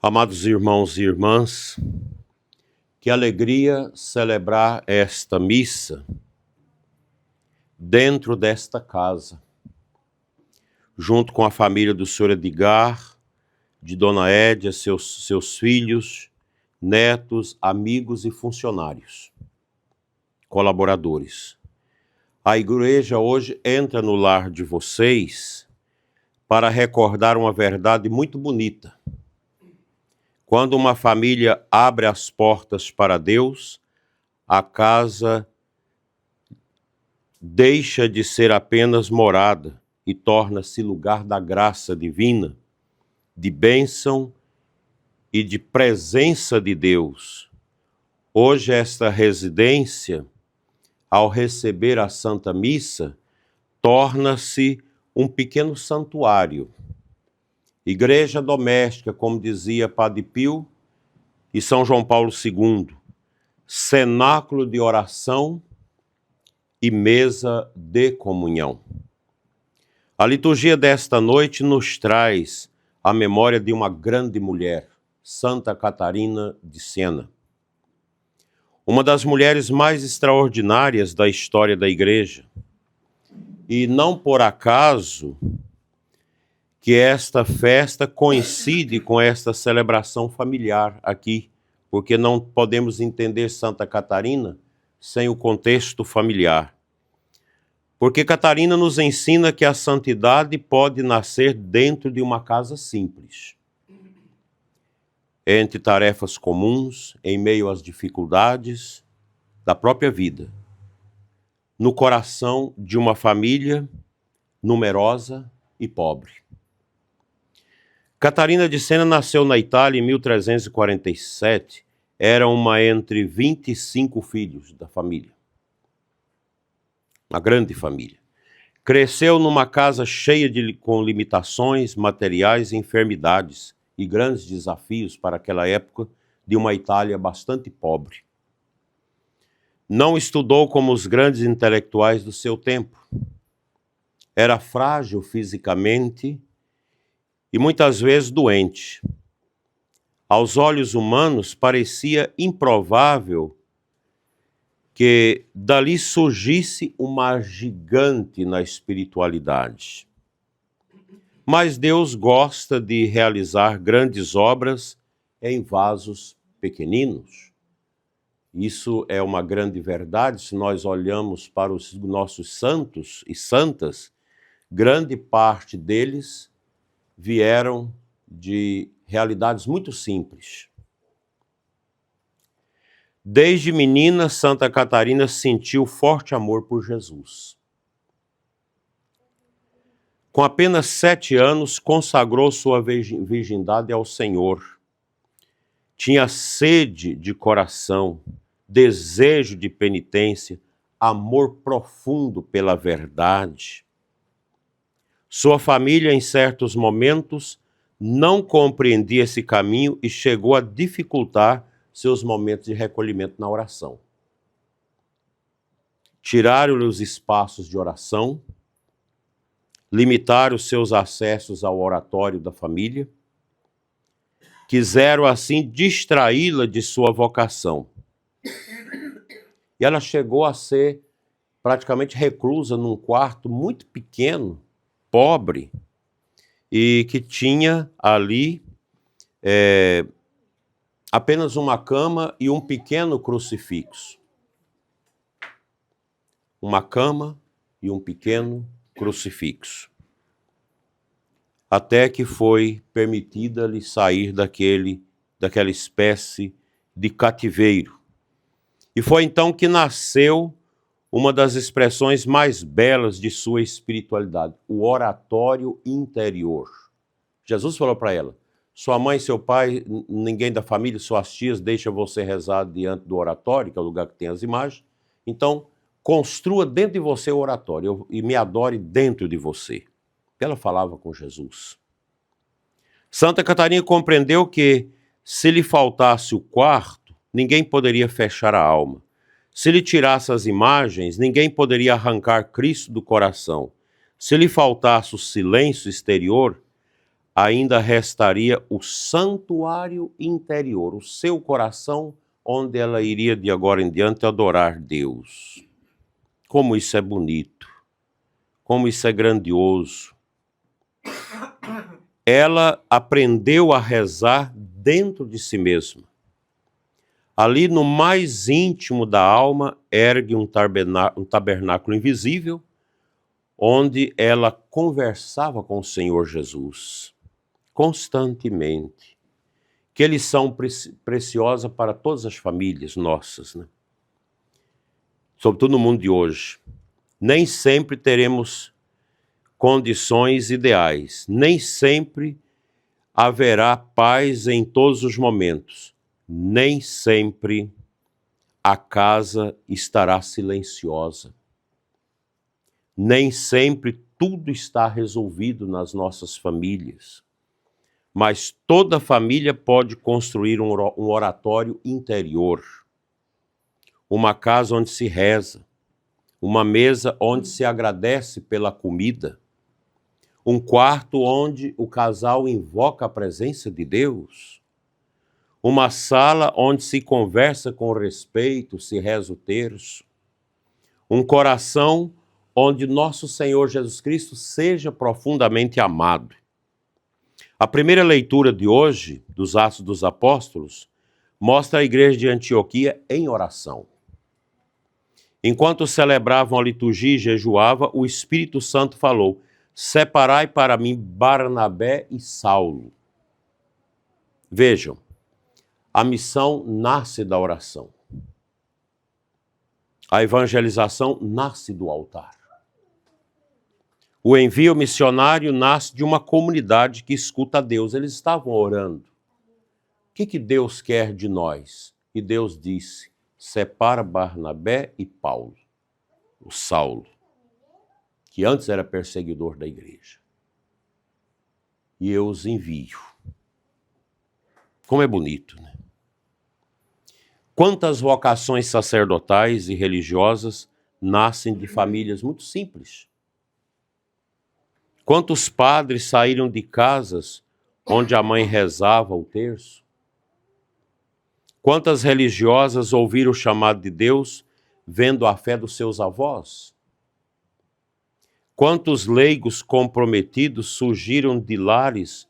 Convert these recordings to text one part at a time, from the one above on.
Amados irmãos e irmãs, que alegria celebrar esta missa dentro desta casa, junto com a família do Sr. Edgar, de Dona Édia, seus filhos, netos, amigos e funcionários, colaboradores. A igreja hoje entra no lar de vocês para recordar uma verdade muito bonita. Quando uma família abre as portas para Deus, a casa deixa de ser apenas morada e torna-se lugar da graça divina, de bênção e de presença de Deus. Hoje esta residência, ao receber a Santa Missa, torna-se um pequeno santuário. Igreja doméstica, como dizia Padre Pio e São João Paulo II, cenáculo de oração e mesa de comunhão. A liturgia desta noite nos traz a memória de uma grande mulher, Santa Catarina de Siena. Uma das mulheres mais extraordinárias da história da Igreja. E não por acaso que esta festa coincide com esta celebração familiar aqui, porque não podemos entender Santa Catarina sem o contexto familiar. Porque Catarina nos ensina que a santidade pode nascer dentro de uma casa simples, entre tarefas comuns, em meio às dificuldades da própria vida, no coração de uma família numerosa e pobre. Catarina de Siena nasceu na Itália em 1347, era uma entre 25 filhos da família. Uma grande família. Cresceu numa casa cheia com limitações materiais e enfermidades e grandes desafios para aquela época de uma Itália bastante pobre. Não estudou como os grandes intelectuais do seu tempo. Era frágil fisicamente e muitas vezes doente. Aos olhos humanos parecia improvável que dali surgisse uma gigante na espiritualidade. Mas Deus gosta de realizar grandes obras em vasos pequeninos. Isso é uma grande verdade. Se nós olhamos para os nossos santos e santas, grande parte deles vieram de realidades muito simples. Desde menina, Santa Catarina sentiu forte amor por Jesus. Com apenas 7 anos, consagrou sua virgindade ao Senhor. Tinha sede de coração, desejo de penitência, amor profundo pela verdade. Sua família, em certos momentos, não compreendia esse caminho e chegou a dificultar seus momentos de recolhimento na oração. Tiraram-lhe os espaços de oração, limitaram os seus acessos ao oratório da família, quiseram assim distraí-la de sua vocação. E ela chegou a ser praticamente reclusa num quarto muito pequeno, pobre, e que tinha ali apenas uma cama e um pequeno crucifixo. Uma cama e um pequeno crucifixo. Até que foi permitida-lhe sair daquela espécie de cativeiro. E foi então que nasceu uma das expressões mais belas de sua espiritualidade, o oratório interior. Jesus falou para ela: sua mãe, seu pai, ninguém da família, suas tias, deixa você rezar diante do oratório, que é o lugar que tem as imagens. Então, construa dentro de você o oratório e me adore dentro de você. Ela falava com Jesus. Santa Catarina compreendeu que, se lhe faltasse o quarto, ninguém poderia fechar a alma. Se lhe tirasse as imagens, ninguém poderia arrancar Cristo do coração. Se lhe faltasse o silêncio exterior, ainda restaria o santuário interior, o seu coração, onde ela iria de agora em diante adorar Deus. Como isso é bonito, como isso é grandioso. Ela aprendeu a rezar dentro de si mesma. Ali no mais íntimo da alma, ergue um tabernáculo invisível, onde ela conversava com o Senhor Jesus, constantemente. Que lição preciosa para todas as famílias nossas, né? Sobretudo no mundo de hoje. Nem sempre teremos condições ideais, nem sempre haverá paz em todos os momentos, nem sempre a casa estará silenciosa. Nem sempre tudo está resolvido nas nossas famílias. Mas toda família pode construir um oratório interior. Uma casa onde se reza. Uma mesa onde se agradece pela comida. Um quarto onde o casal invoca a presença de Deus. Uma sala onde se conversa com respeito, se reza o terço. Um coração onde nosso Senhor Jesus Cristo seja profundamente amado. A primeira leitura de hoje, dos Atos dos Apóstolos, mostra a igreja de Antioquia em oração. Enquanto celebravam a liturgia e jejuava, o Espírito Santo falou: separai para mim Barnabé e Saulo. Vejam, a missão nasce da oração. A evangelização nasce do altar. O envio missionário nasce de uma comunidade que escuta a Deus. Eles estavam orando. O que Deus quer de nós? E Deus disse: separa Barnabé e Paulo, o Saulo, que antes era perseguidor da igreja. E eu os envio. Como é bonito, né? Quantas vocações sacerdotais e religiosas nascem de famílias muito simples. Quantos padres saíram de casas onde a mãe rezava o terço? Quantas religiosas ouviram o chamado de Deus vendo a fé dos seus avós? Quantos leigos comprometidos surgiram de lares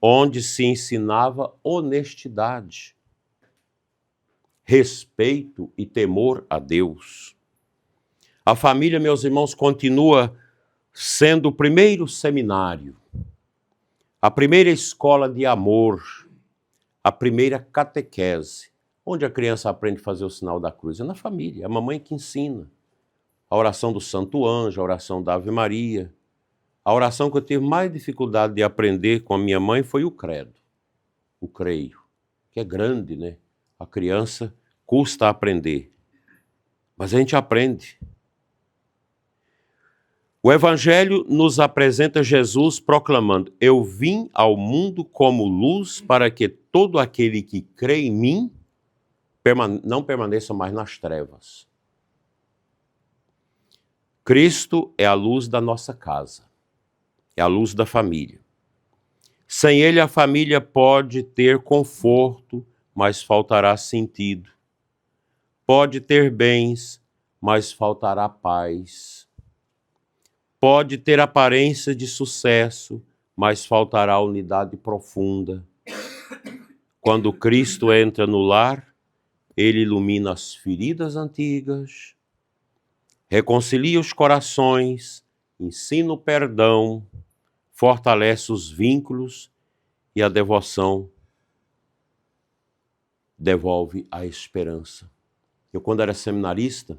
onde se ensinava honestidade, respeito e temor a Deus? A família, meus irmãos, continua sendo o primeiro seminário, a primeira escola de amor, a primeira catequese, onde a criança aprende a fazer o sinal da cruz. É na família, é a mamãe que ensina. A oração do Santo Anjo, a oração da Ave Maria. A oração que eu tive mais dificuldade de aprender com a minha mãe foi o credo, o creio, que é grande, né? A criança custa a aprender, mas a gente aprende. O Evangelho nos apresenta Jesus proclamando: eu vim ao mundo como luz para que todo aquele que crê em mim não permaneça mais nas trevas. Cristo é a luz da nossa casa, é a luz da família. Sem ele a família pode ter conforto, mas faltará sentido. Pode ter bens, mas faltará paz. Pode ter aparência de sucesso, mas faltará unidade profunda. Quando Cristo entra no lar, ele ilumina as feridas antigas, reconcilia os corações, ensina o perdão, fortalece os vínculos e a devoção devolve a esperança. Eu, quando era seminarista,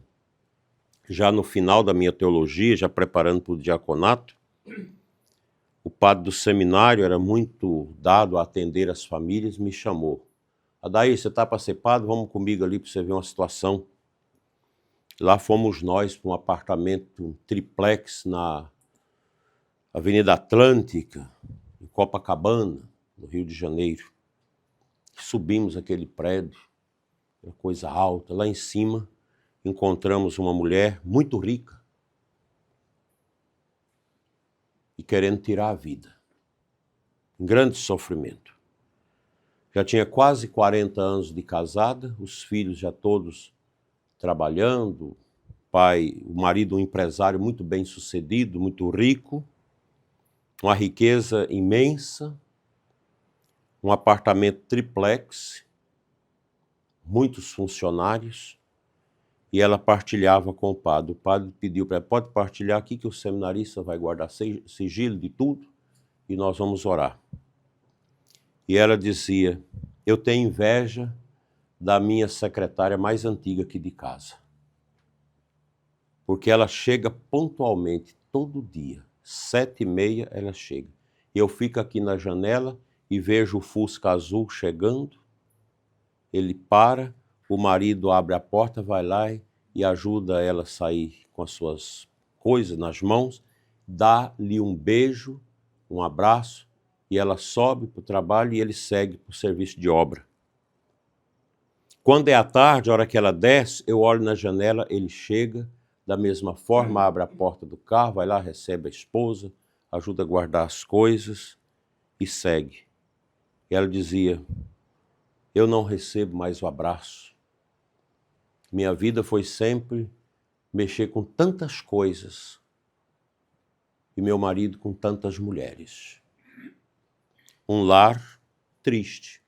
já no final da minha teologia, já preparando para o diaconato, o padre do seminário era muito dado a atender as famílias, me chamou. Adair, você está para ser padre? Vamos comigo ali para você ver uma situação. Lá fomos nós para um apartamento, um triplex na Avenida Atlântica, em Copacabana, no Rio de Janeiro. Subimos aquele prédio, uma coisa alta, lá em cima encontramos uma mulher muito rica e querendo tirar a vida. em grande sofrimento. Já tinha quase 40 anos de casada, os filhos já todos trabalhando, o marido um empresário muito bem sucedido, muito rico, uma riqueza imensa, um apartamento triplex, muitos funcionários, e ela partilhava com o padre. O padre pediu para ela, pode partilhar aqui que o seminarista vai guardar sigilo de tudo e nós vamos orar. E ela dizia, eu tenho inveja da minha secretária mais antiga aqui de casa. Porque ela chega pontualmente todo dia, 7h30 ela chega. Eu fico aqui na janela e vejo o Fusca azul chegando, ele para, o marido abre a porta, vai lá e ajuda ela a sair com as suas coisas nas mãos, dá-lhe um beijo, um abraço, e ela sobe para o trabalho e ele segue para o serviço de obra. Quando é à tarde, a hora que ela desce, eu olho na janela, ele chega, da mesma forma, abre a porta do carro, vai lá, recebe a esposa, ajuda a guardar as coisas e segue. E ela dizia, eu não recebo mais o abraço. Minha vida foi sempre mexer com tantas coisas e meu marido com tantas mulheres. Um lar triste.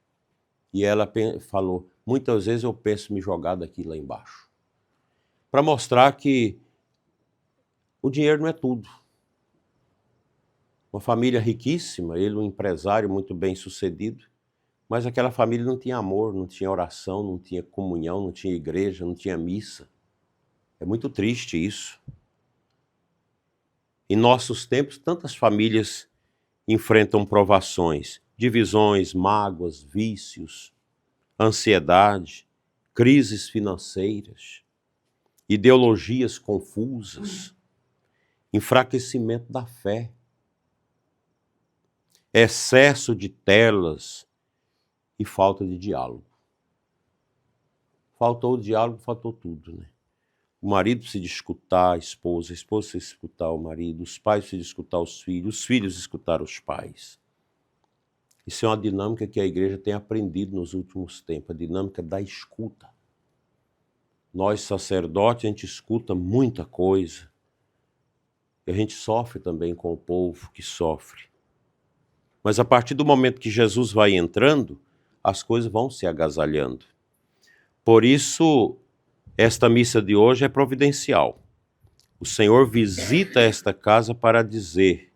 E ela falou, muitas vezes eu penso me jogar daqui lá embaixo. Para mostrar que o dinheiro não é tudo. Uma família riquíssima, ele um empresário muito bem sucedido, mas aquela família não tinha amor, não tinha oração, não tinha comunhão, não tinha igreja, não tinha missa. É muito triste isso. Em nossos tempos, tantas famílias enfrentam provações, divisões, mágoas, vícios, ansiedade, crises financeiras, ideologias confusas, enfraquecimento da fé, excesso de telas e falta de diálogo. Faltou o diálogo, faltou tudo, né? O marido precisa escutar a esposa precisa escutar o marido, os pais precisam escutar os filhos escutar os pais. Isso é uma dinâmica que a igreja tem aprendido nos últimos tempos, a dinâmica da escuta. Nós, sacerdotes, a gente escuta muita coisa. E a gente sofre também com o povo que sofre. Mas a partir do momento que Jesus vai entrando, as coisas vão se agasalhando. Por isso, esta missa de hoje é providencial. O Senhor visita esta casa para dizer,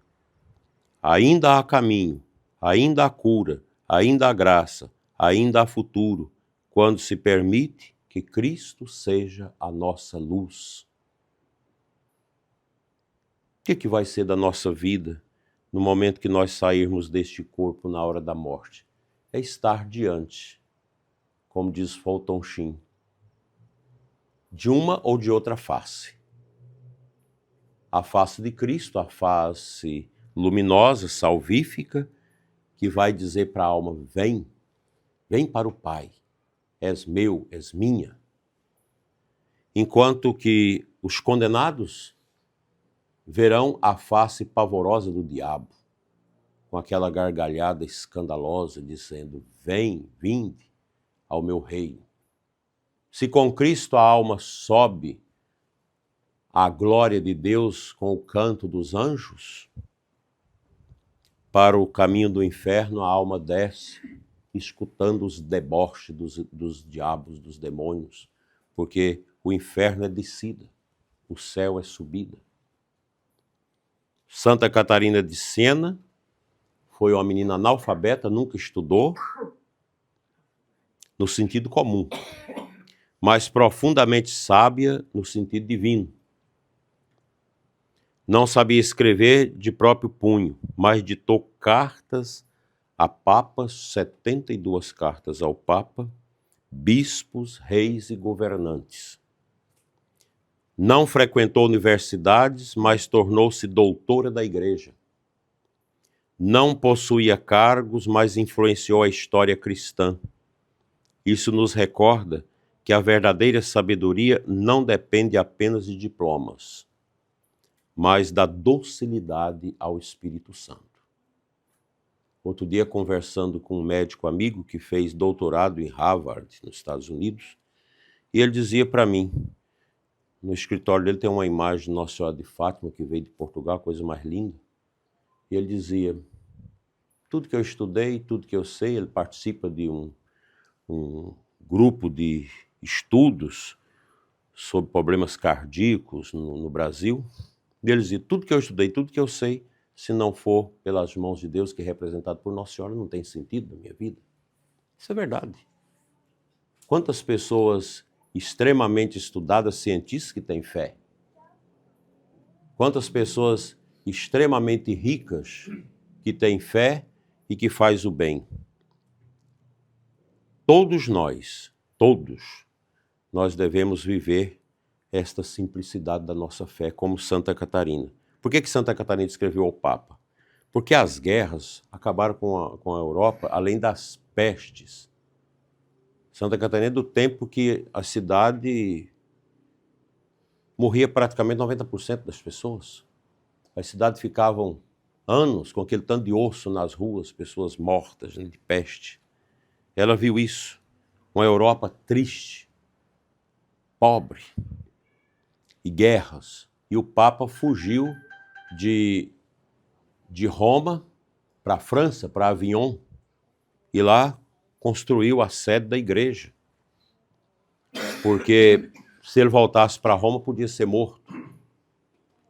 ainda há caminho, ainda há cura, ainda há graça, ainda há futuro, quando se permite que Cristo seja a nossa luz. O que vai ser da nossa vida no momento que nós sairmos deste corpo na hora da morte? É estar diante, como diz Fulton Sheen, de uma ou de outra face. A face de Cristo, a face luminosa, salvífica, que vai dizer para a alma, vem para o Pai, és meu, és minha. Enquanto que os condenados verão a face pavorosa do diabo, com aquela gargalhada escandalosa, dizendo, vinde ao meu reino. Se com Cristo a alma sobe à glória de Deus com o canto dos anjos, para o caminho do inferno a alma desce, escutando os deboches dos diabos, dos demônios, porque o inferno é descida, o céu é subida. Santa Catarina de Siena foi uma menina analfabeta, nunca estudou, no sentido comum, mas profundamente sábia no sentido divino. Não sabia escrever de próprio punho, mas ditou cartas a papas, 72 cartas ao papa, bispos, reis e governantes. Não frequentou universidades, mas tornou-se doutora da igreja. Não possuía cargos, mas influenciou a história cristã. Isso nos recorda que a verdadeira sabedoria não depende apenas de diplomas, mas da docilidade ao Espírito Santo. outro dia conversando com um médico amigo que fez doutorado em Harvard, nos Estados Unidos, e ele dizia para mim, no escritório dele tem uma imagem de Nossa Senhora de Fátima, que veio de Portugal, coisa mais linda, e ele dizia, tudo que eu estudei, tudo que eu sei, ele participa de um grupo de estudos sobre problemas cardíacos no Brasil, e ele dizia, tudo que eu estudei, tudo que eu sei, se não for pelas mãos de Deus, que é representado por Nossa Senhora, não tem sentido na minha vida. Isso é verdade. Quantas pessoas extremamente estudadas, cientistas que têm fé? Quantas pessoas extremamente ricas que têm fé e que faz o bem? Todos nós devemos viver esta simplicidade da nossa fé, como Santa Catarina. Por que Santa Catarina escreveu ao Papa? Porque as guerras acabaram com a Europa, além das pestes. Santa Catarina é do tempo que a cidade morria praticamente 90% das pessoas. As cidades ficavam anos com aquele tanto de osso nas ruas, pessoas mortas, de peste. Ela viu isso, uma Europa triste, pobre, e guerras. E o Papa fugiu de Roma para a França, para Avignon, e lá construiu a sede da igreja. Porque se ele voltasse para Roma, podia ser morto.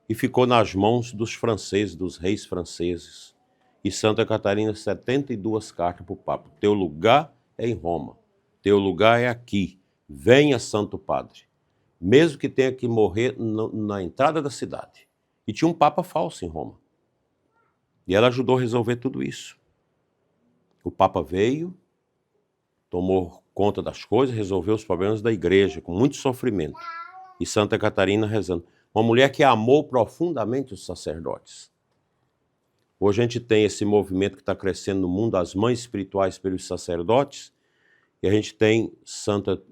E ficou nas mãos dos franceses, dos reis franceses. E Santa Catarina, 72 cartas para o Papa. Teu lugar é em Roma. Teu lugar é aqui. Venha, Santo Padre. Mesmo que tenha que morrer na entrada da cidade. E tinha um Papa falso em Roma. E ela ajudou a resolver tudo isso. O Papa veio, tomou conta das coisas, resolveu os problemas da igreja, com muito sofrimento. E Santa Catarina rezando. Uma mulher que amou profundamente os sacerdotes. Hoje a gente tem esse movimento que está crescendo no mundo, as mães espirituais pelos sacerdotes, e a gente tem Santa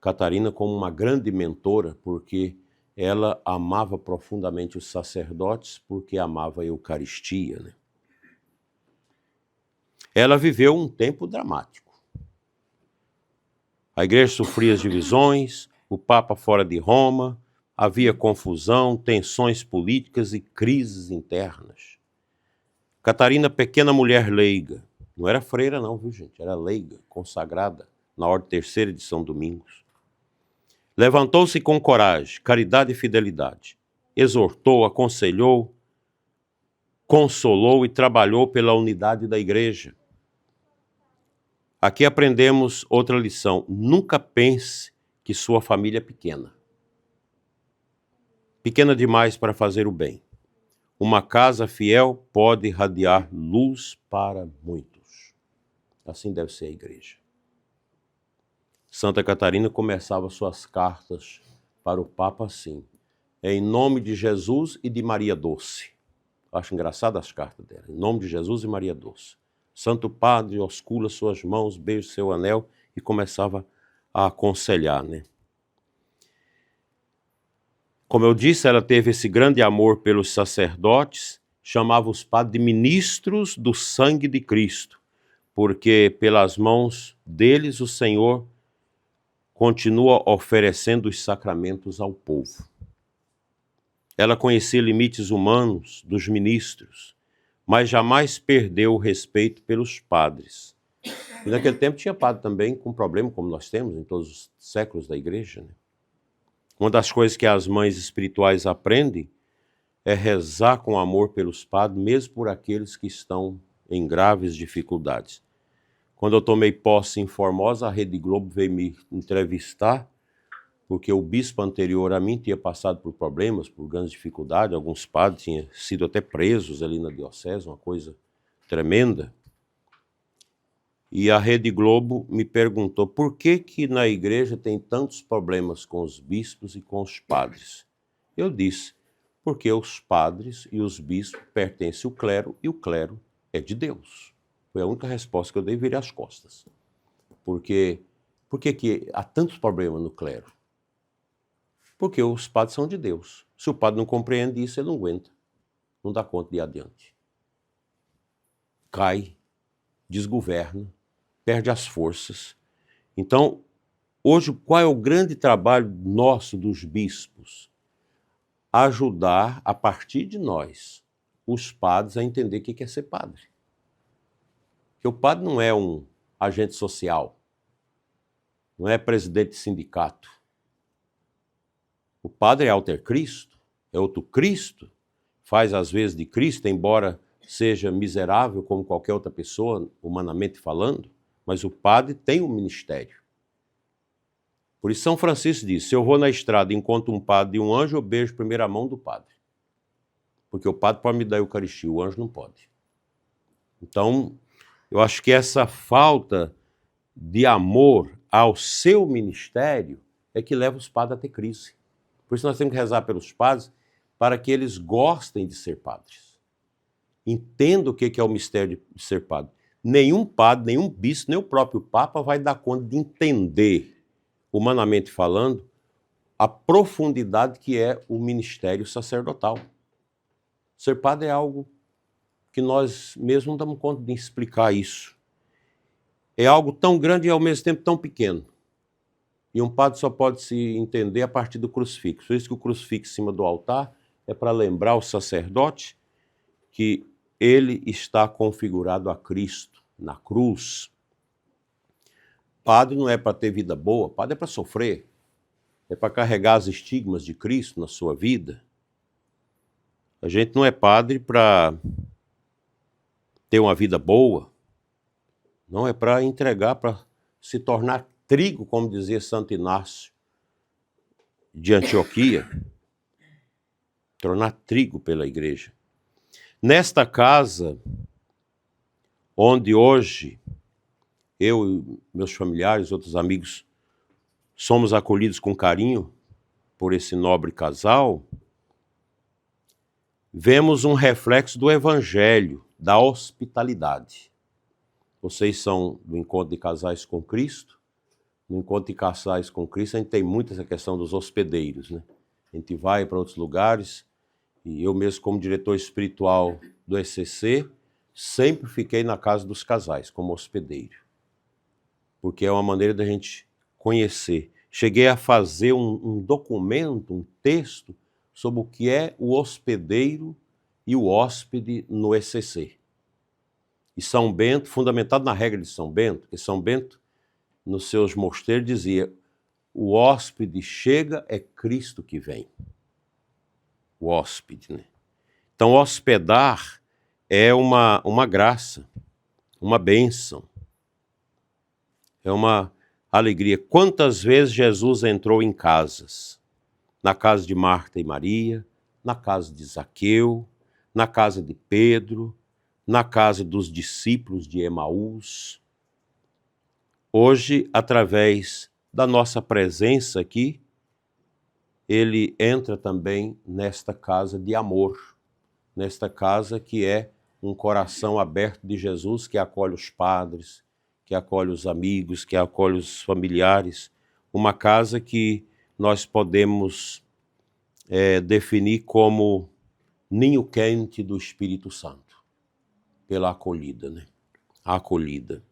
Catarina como uma grande mentora, porque ela amava profundamente os sacerdotes, porque amava a Eucaristia, né? Ela viveu um tempo dramático. A igreja sofria as divisões, o Papa fora de Roma, havia confusão, tensões políticas e crises internas. Catarina, pequena mulher leiga, não era freira não, viu gente? Era leiga, consagrada na Ordem Terceira de São Domingos. Levantou-se com coragem, caridade e fidelidade. Exortou, aconselhou, consolou e trabalhou pela unidade da igreja. Aqui aprendemos outra lição. Nunca pense que sua família é pequena. Pequena demais para fazer o bem. Uma casa fiel pode irradiar luz para muitos. Assim deve ser a igreja. Santa Catarina começava suas cartas para o Papa assim. Em nome de Jesus e de Maria Doce. Acho engraçado as cartas dela. Em nome de Jesus e Maria Doce. Santo Padre, oscula suas mãos, beija seu anel e começava a aconselhar, né? Como eu disse, ela teve esse grande amor pelos sacerdotes, chamava os padres de ministros do sangue de Cristo, porque pelas mãos deles o Senhor continua oferecendo os sacramentos ao povo. Ela conhecia limites humanos dos ministros, mas jamais perdeu o respeito pelos padres. E naquele tempo tinha padre também com problema, como nós temos em todos os séculos da igreja, né? Uma das coisas que as mães espirituais aprendem é rezar com amor pelos padres, mesmo por aqueles que estão em graves dificuldades. Quando eu tomei posse em Formosa, a Rede Globo veio me entrevistar, porque o bispo anterior a mim tinha passado por problemas, por grandes dificuldades, alguns padres tinham sido até presos ali na diocese, uma coisa tremenda. E a Rede Globo me perguntou por que na igreja tem tantos problemas com os bispos e com os padres. Eu disse, porque os padres e os bispos pertencem ao clero e o clero é de Deus. Foi a única resposta que eu dei, virei as costas. Por que há tantos problemas no clero? Porque os padres são de Deus. Se o padre não compreende isso, ele não aguenta. Não dá conta de ir adiante. Cai desgoverna, perde as forças. Então, hoje, qual é o grande trabalho nosso, dos bispos? Ajudar, a partir de nós, os padres a entender o que é ser padre. Porque o padre não é um agente social, não é presidente de sindicato. O padre é alter Cristo, é outro Cristo, faz às vezes de Cristo, embora seja miserável como qualquer outra pessoa, humanamente falando, mas o padre tem um ministério. Por isso São Francisco diz, se eu vou na estrada e encontro um padre e um anjo, eu beijo primeiro a mão do padre. Porque o padre pode me dar a Eucaristia, o anjo não pode. Então, eu acho que essa falta de amor ao seu ministério é que leva os padres a ter crise. Por isso nós temos que rezar pelos padres para que eles gostem de ser padres. Entendam o que é o mistério de ser padre. Nenhum padre, nenhum bispo, nem o próprio Papa vai dar conta de entender, humanamente falando, a profundidade que é o ministério sacerdotal. Ser padre é algo que nós mesmos não damos conta de explicar isso. É algo tão grande e ao mesmo tempo tão pequeno. E um padre só pode se entender a partir do crucifixo. Por isso que o crucifixo em cima do altar é para lembrar o sacerdote que ele está configurado a Cristo na cruz. Padre não é para ter vida boa, padre é para sofrer. É para carregar os estigmas de Cristo na sua vida. A gente não é padre para ter uma vida boa. Não, é para entregar, para se tornar trigo, como dizia Santo Inácio de Antioquia. Tornar trigo pela igreja. Nesta casa, onde hoje eu e meus familiares, outros amigos, somos acolhidos com carinho por esse nobre casal, vemos um reflexo do Evangelho, da hospitalidade. Vocês são do Encontro de Casais com Cristo. No Encontro de Casais com Cristo, a gente tem muito essa questão dos hospedeiros, né? A gente vai para outros lugares, e eu mesmo, como diretor espiritual do ECC, sempre fiquei na casa dos casais, como hospedeiro. Porque é uma maneira da gente conhecer. Cheguei a fazer um documento, um texto, sobre o que é o hospedeiro e o hóspede no ECC. E São Bento, fundamentado na regra de São Bento, que São Bento, nos seus mosteiros, dizia, o hóspede chega, é Cristo que vem. O hóspede, né? Então, hospedar é uma graça, uma bênção, é uma alegria. Quantas vezes Jesus entrou em casas? Na casa de Marta e Maria, na casa de Zaqueu, na casa de Pedro, na casa dos discípulos de Emaús. Hoje, através da nossa presença aqui, ele entra também nesta casa de amor, nesta casa que é um coração aberto de Jesus, que acolhe os padres, que acolhe os amigos, que acolhe os familiares, uma casa que nós podemos definir como ninho quente do Espírito Santo, pela acolhida, né? A acolhida.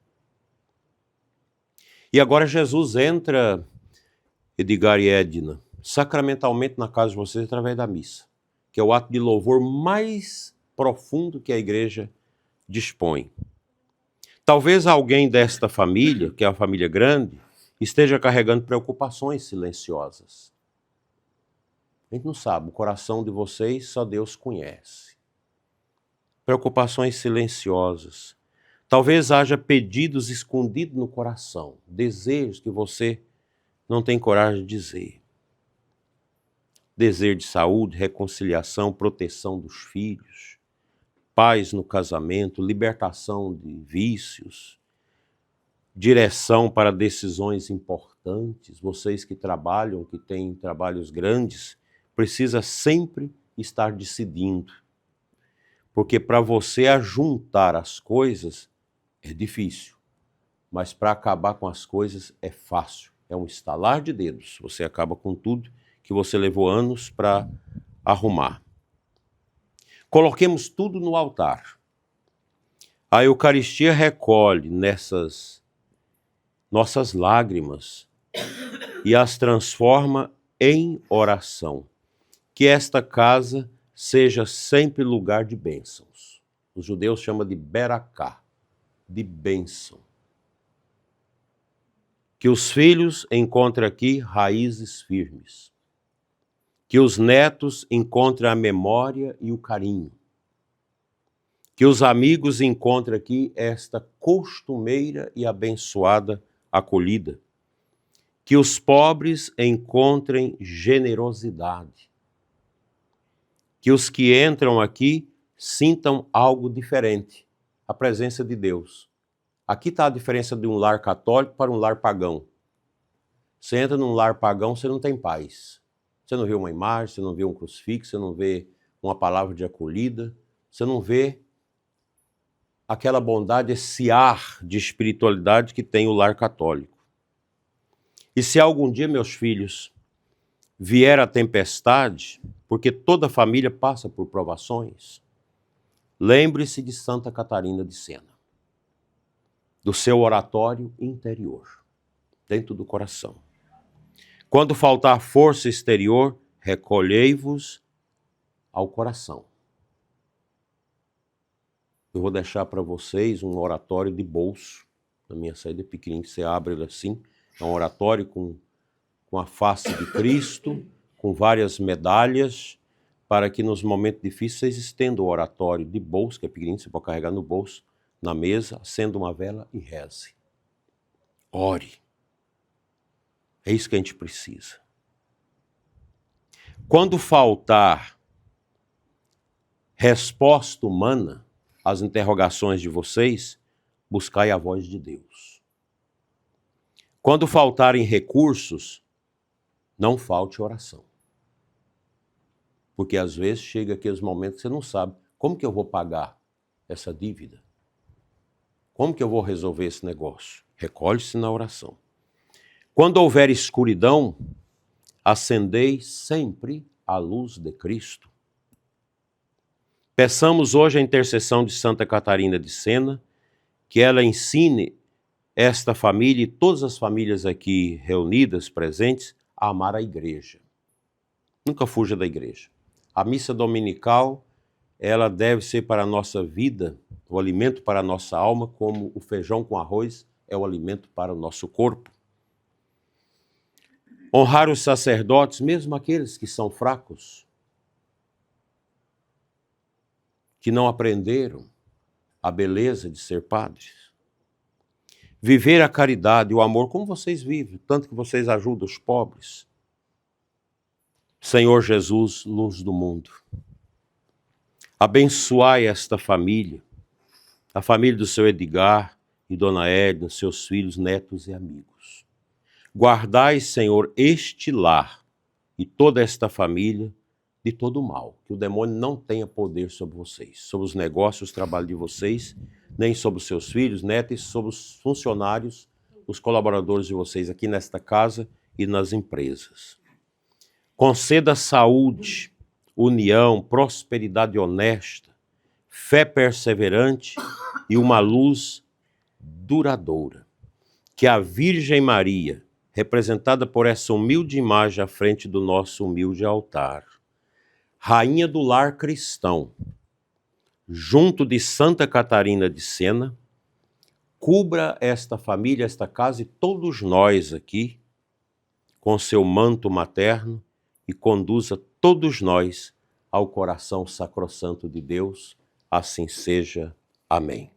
E agora Jesus entra, Edgar e Edna, sacramentalmente na casa de vocês através da missa, que é o ato de louvor mais profundo que a igreja dispõe. Talvez alguém desta família, que é uma família grande, esteja carregando preocupações silenciosas. A gente não sabe, o coração de vocês só Deus conhece. Preocupações silenciosas. Talvez haja pedidos escondidos no coração, desejos que você não tem coragem de dizer. Desejo de saúde, reconciliação, proteção dos filhos, paz no casamento, libertação de vícios, direção para decisões importantes. Vocês que trabalham, que têm trabalhos grandes, precisa sempre estar decidindo. Porque para você ajuntar as coisas é difícil, mas para acabar com as coisas é fácil. É um estalar de dedos. Você acaba com tudo que você levou anos para arrumar. Coloquemos tudo no altar. A Eucaristia recolhe nessas nossas lágrimas e as transforma em oração. Que esta casa seja sempre lugar de bênçãos. Os judeus chamam de Beraká, de bênção. Que os filhos encontrem aqui raízes firmes. Que os netos encontrem a memória e o carinho. Que os amigos encontrem aqui esta costumeira e abençoada acolhida. Que os pobres encontrem generosidade. Que os que entram aqui sintam algo diferente, a presença de Deus. Aqui está a diferença de um lar católico para um lar pagão. Você entra num lar pagão, você não tem paz. Você não vê uma imagem, você não vê um crucifixo, você não vê uma palavra de acolhida, você não vê aquela bondade, esse ar de espiritualidade que tem o lar católico. E se algum dia, meus filhos, vier a tempestade, porque toda família passa por provações, lembre-se de Santa Catarina de Sena, do seu oratório interior, dentro do coração. Quando faltar força exterior, recolhei-vos ao coração. Eu vou deixar para vocês um oratório de bolso, na minha saída pequenininho, que você abre ele assim, é um oratório com a face de Cristo, com várias medalhas, para que nos momentos difíceis vocês estendam o oratório de bolso, que é pequenininho, você pode carregar no bolso, na mesa, acenda uma vela e reze. Ore. É isso que a gente precisa. Quando faltar resposta humana às interrogações de vocês, buscai a voz de Deus. Quando faltarem recursos, não falte oração. Porque às vezes chega aqueles momentos que você não sabe como que eu vou pagar essa dívida. Como que eu vou resolver esse negócio? Recolhe-se na oração. Quando houver escuridão, acendei sempre a luz de Cristo. Peçamos hoje a intercessão de Santa Catarina de Sena, que ela ensine esta família e todas as famílias aqui reunidas, presentes, a amar a igreja. Nunca fuja da igreja. A missa dominical, ela deve ser para a nossa vida, o alimento para a nossa alma, como o feijão com arroz é o alimento para o nosso corpo. Honrar os sacerdotes, mesmo aqueles que são fracos, que não aprenderam a beleza de ser padres. Viver a caridade e o amor como vocês vivem, tanto que vocês ajudam os pobres. Senhor Jesus, luz do mundo, abençoai esta família, a família do seu Edgar e Dona Edna, seus filhos, netos e amigos. Guardai, Senhor, este lar e toda esta família de todo o mal, que o demônio não tenha poder sobre vocês, sobre os negócios, o trabalho de vocês, nem sobre os seus filhos, netos, sobre os funcionários, os colaboradores de vocês aqui nesta casa e nas empresas. Conceda saúde, união, prosperidade honesta, fé perseverante e uma luz duradoura. Que a Virgem Maria, representada por essa humilde imagem à frente do nosso humilde altar, Rainha do lar cristão, junto de Santa Catarina de Sena, cubra esta família, esta casa e todos nós aqui com seu manto materno e conduza todos nós ao coração sacrossanto de Deus. Assim seja. Amém.